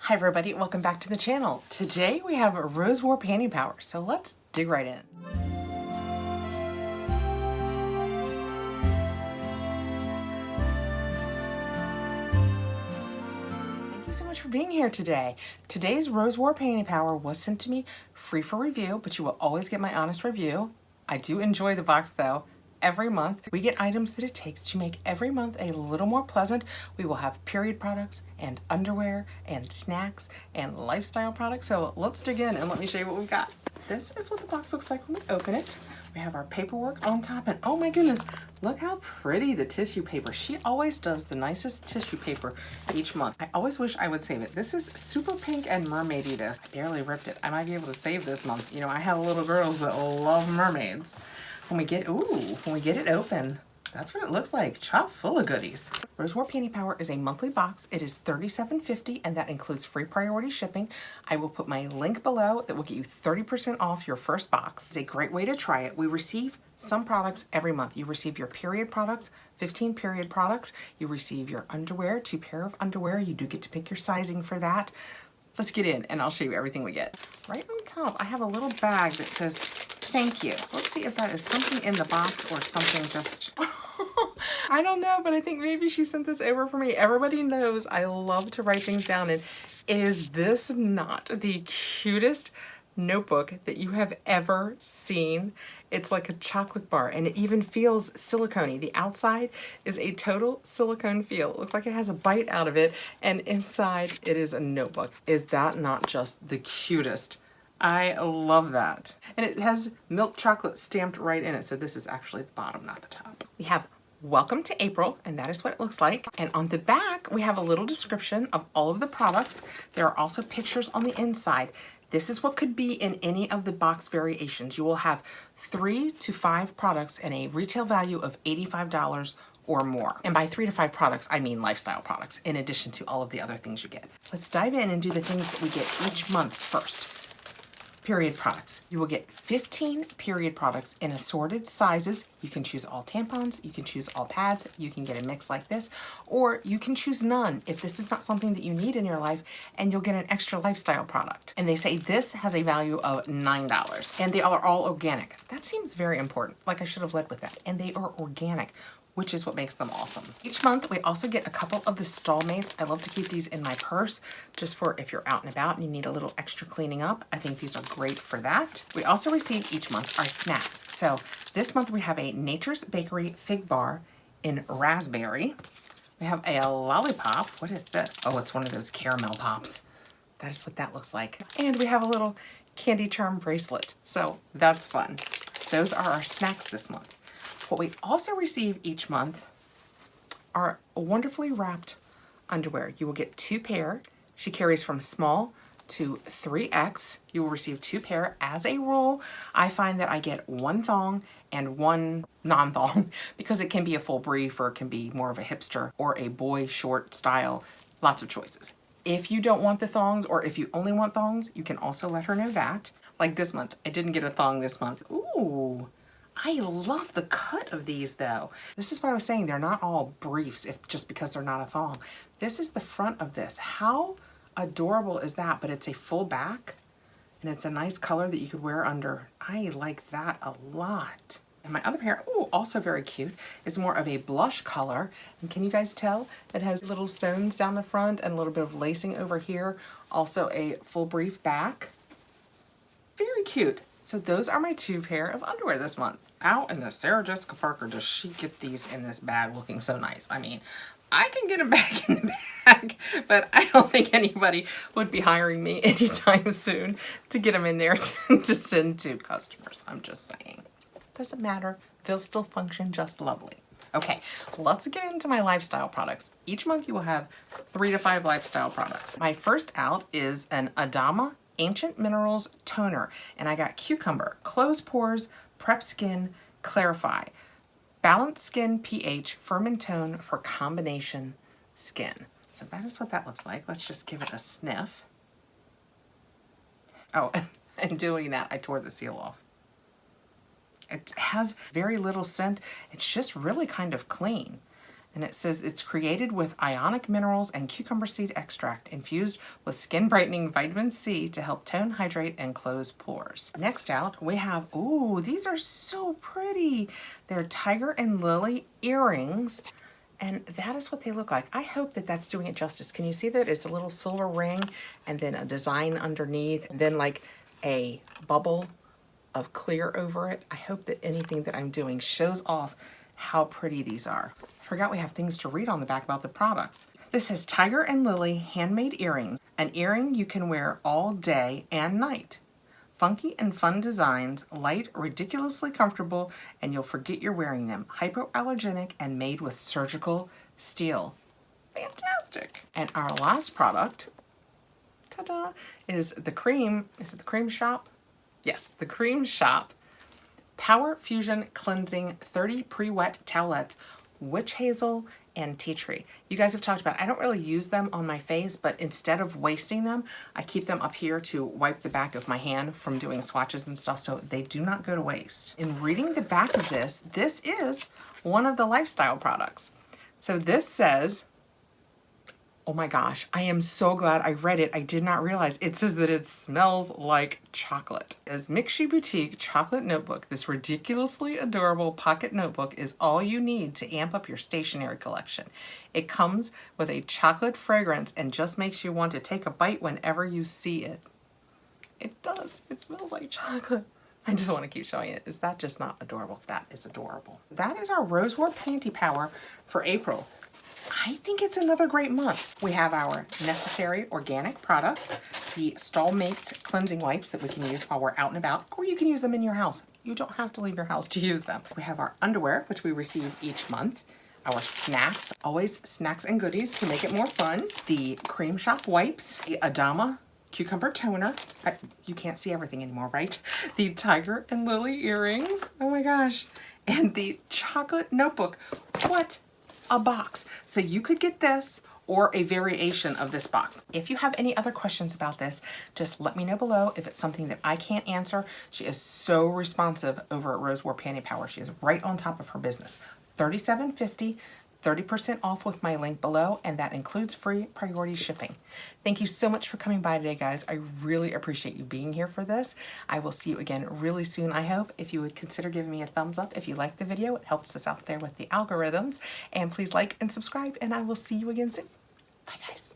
Hi everybody, welcome back to the channel. Today we have Rose War Panty Power, so let's dig right in. Thank you so much for being here today. Today's Rose War Panty Power was sent to me free for review, but you will always get my honest review. I do enjoy the box though. Every month we get items that it takes to make every month a little more pleasant. We will have period products and underwear and snacks and lifestyle products. So let's dig in and let me show you what we've got. This is what the box looks like when we open it. We have our paperwork on top and oh my goodness, look how pretty the tissue paper. She always does the nicest tissue paper each month. I always wish I would save it. This is super pink and mermaidy this. I barely ripped it. I might be able to save this month. You know, I have little girls that love mermaids. When we get it open, that's what it looks like, chock full of goodies. Rose War Panty Power is a monthly box. It is $37.50 and that includes free priority shipping. I will put my link below that will get you 30% off your first box. It's a great way to try it. We receive some products every month. You receive your period products, 15 period products. You receive your underwear, 2 pair of underwear. You do get to pick your sizing for that. Let's get in and I'll show you everything we get. Right on top, I have a little bag that says, thank you. Let's see if that is something in the box or something just, I don't know, but I think maybe she sent this over for me. Everybody knows I love to write things down, and is this not the cutest notebook that you have ever seen? It's like a chocolate bar and it even feels silicone-y. The outside is a total silicone feel. It looks like it has a bite out of it and inside it is a notebook. Is that not just the cutest? I love that. And it has milk chocolate stamped right in it. So this is actually the bottom, not the top. We have Welcome to April, and that is what it looks like. And on the back, we have a little description of all of the products. There are also pictures on the inside. This is what could be in any of the box variations. You will have 3 to 5 products and a retail value of $85 or more. And by 3 to 5 products, I mean lifestyle products, in addition to all of the other things you get. Let's dive in and do the things that we get each month first. Period products. You will get 15 period products in assorted sizes. You can choose all tampons, you can choose all pads, you can get a mix like this, or you can choose none if this is not something that you need in your life, and you'll get an extra lifestyle product. And they say this has a value of $9 and they are all organic. That seems very important. Like I should have led with that. And they are organic, which is what makes them awesome. Each month, we also get a couple of the Stallmates. I love to keep these in my purse just for if you're out and about and you need a little extra cleaning up. I think these are great for that. We also receive each month our snacks. So this month we have a Nature's Bakery Fig Bar in raspberry. We have a lollipop. What is this? Oh, it's one of those caramel pops. That is what that looks like. And we have a little candy charm bracelet. So that's fun. Those are our snacks this month. What we also receive each month are wonderfully wrapped underwear. You will get 2 pair. She carries from small to 3X. You will receive 2 pair. As a rule, I find that I get 1 thong and 1 non-thong because it can be a full brief or it can be more of a hipster or a boy short style. Lots of choices. If you don't want the thongs or if you only want thongs, you can also let her know that. Like this month, I didn't get a thong this month. Ooh. I love the cut of these though. This is what I was saying, they're not all briefs just because they're not a thong. This is the front of this. How adorable is that? But it's a full back and it's a nice color that you could wear under. I like that a lot. And my other pair, ooh, also very cute, is more of a blush color. And can you guys tell? It has little stones down the front and a little bit of lacing over here. Also a full brief back. Very cute. So those are my 2 pair of underwear this month. Out in the Sarah Jessica Parker, does she get these in this bag looking so nice? I mean, I can get them back in the bag, but I don't think anybody would be hiring me anytime soon to get them in there to send to customers. I'm just saying. Doesn't matter. They'll still function just lovely. Okay, let's get into my lifestyle products. Each month you will have 3 to 5 lifestyle products. My first out is an Adama Ancient Minerals Toner, and I got cucumber, close pores, prep skin, clarify, balanced skin pH, firm and tone for combination skin. So that is what that looks like. Let's just give it a sniff. Oh, and doing that, I tore the seal off. It has very little scent. It's just really kind of clean. And it says it's created with ionic minerals and cucumber seed extract infused with skin brightening vitamin C to help tone, hydrate, and close pores. Next out, we have, ooh, these are so pretty. They're tiger and lily earrings. And that is what they look like. I hope that that's doing it justice. Can you see that? It's a little silver ring and then a design underneath and then like a bubble of clear over it. I hope that anything that I'm doing shows off how pretty these are. Forgot we have things to read on the back about the products. This says Tiger and Lily handmade earrings. An earring you can wear all day and night. Funky and fun designs, light, ridiculously comfortable, and you'll forget you're wearing them. Hypoallergenic and made with surgical steel. Fantastic. And our last product, ta-da, is the cream. Is it the Cream Shop? Yes, the Cream Shop Power Fusion Cleansing 30 Pre-Wet Towelettes, Witch Hazel and Tea Tree. You guys have talked about, I don't really use them on my face, but instead of wasting them, I keep them up here to wipe the back of my hand from doing swatches and stuff, so they do not go to waste. In reading the back of this, this is one of the lifestyle products. So this says, oh my gosh, I am so glad I read it. I did not realize it says that it smells like chocolate. As Mixi Boutique Chocolate Notebook, this ridiculously adorable pocket notebook is all you need to amp up your stationery collection. It comes with a chocolate fragrance and just makes you want to take a bite whenever you see it. It does. It smells like chocolate. I just want to keep showing it. Is that just not adorable? That is adorable. That is our Rose War Panty Power for April. I think it's another great month. We have our necessary organic products, the Stallmates cleansing wipes that we can use while we're out and about, or you can use them in your house. You don't have to leave your house to use them. We have our underwear, which we receive each month, our snacks, always snacks and goodies to make it more fun, the Cream Shop wipes, the Adama cucumber toner. You can't see everything anymore, right? The Tiger and Lily earrings. Oh my gosh. And the chocolate notebook. What a box. So you could get this or a variation of this box. If you have any other questions about this, just let me know below. If it's something that I can't answer, she is so responsive over at Rose War Panty Power. She is right on top of her business. $37.50, 30% off with my link below, and that includes free priority shipping. Thank you so much for coming by today, guys. I really appreciate you being here for this. I will see you again really soon, I hope. If you would consider giving me a thumbs up if you liked the video, it helps us out there with the algorithms. And please like and subscribe, and I will see you again soon. Bye, guys.